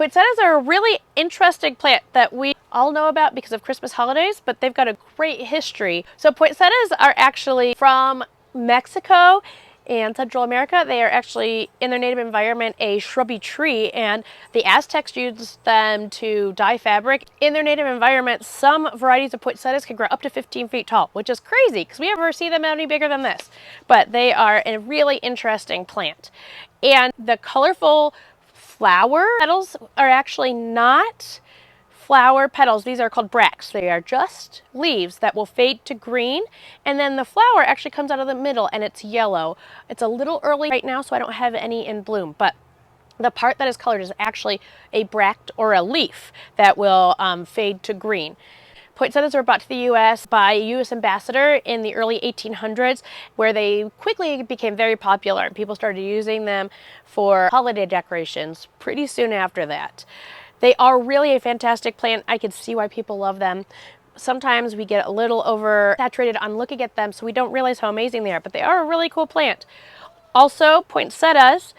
Poinsettias are a really interesting plant that we all know about because of Christmas holidays, but they've got a great history. So poinsettias are actually from Mexico and Central America. They are actually, in their native environment, a shrubby tree, and the Aztecs used them to dye fabric. In their native environment, some varieties of poinsettias can grow up to 15 feet tall, which is crazy because we never see them any bigger than this. But they are a really interesting plant. And the colorful flower petals are actually not flower petals. These are called bracts. They are just leaves that will fade to green, and then the flower actually comes out of the middle and it's yellow. It's a little early right now, so I don't have any in bloom, but the part that is colored is actually a bract or a leaf that will fade to green. Poinsettias were brought to the U.S. by a U.S. ambassador in the early 1800s, where they quickly became very popular and people started using them for holiday decorations pretty soon after that. They are really a fantastic plant. I can see why people love them. Sometimes we get a little oversaturated on looking at them, so we don't realize how amazing they are, but they are a really cool plant. Also, poinsettias,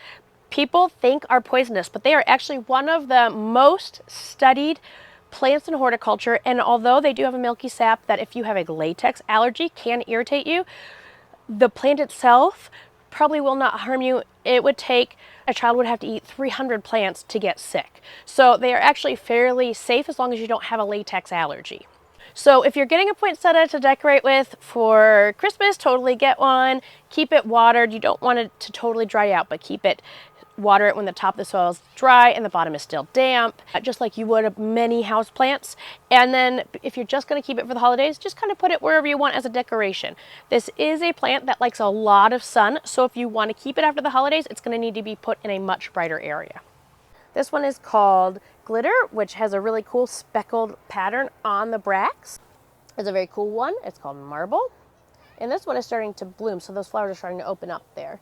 people think are poisonous, but they are actually one of the most studied plants in horticulture, and although they do have a milky sap that if you have a latex allergy can irritate you, the plant itself probably will not harm you. A child would have to eat 300 plants to get sick. So they are actually fairly safe as long as you don't have a latex allergy. So if you're getting a poinsettia to decorate with for Christmas, totally get one. Keep it watered. You don't want it to totally dry out, but water it when the top of the soil is dry and the bottom is still damp, just like you would many houseplants. And then if you're just going to keep it for the holidays, just kind of put it wherever you want as a decoration. This is a plant that likes a lot of sun, so if you want to keep it after the holidays, it's going to need to be put in a much brighter area. This one is called Glitter, which has a really cool speckled pattern on the bracts. It's a very cool one. It's called Marble. And this one is starting to bloom, so those flowers are starting to open up there.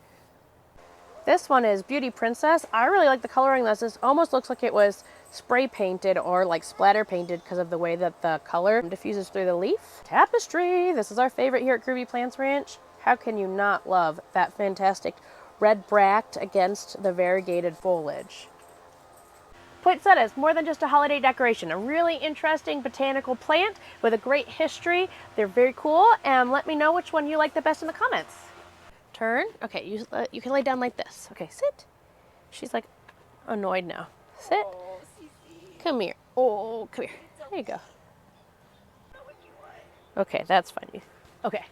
This one is Beauty Princess. I really like the coloring. This almost looks like it was spray painted or like splatter painted because of the way that the color diffuses through the leaf. Tapestry. This is our favorite here at Groovy Plants Ranch. How can you not love that fantastic red bract against the variegated foliage? Poinsettias, more than just a holiday decoration, a really interesting botanical plant with a great history. They're very cool, and let me know which one you like the best in the comments. Turn. Okay, you can lay down like this. Okay, sit. She's like annoyed now. Sit. Oh, come here. Oh, come here. There you go. Okay, that's fine. Okay.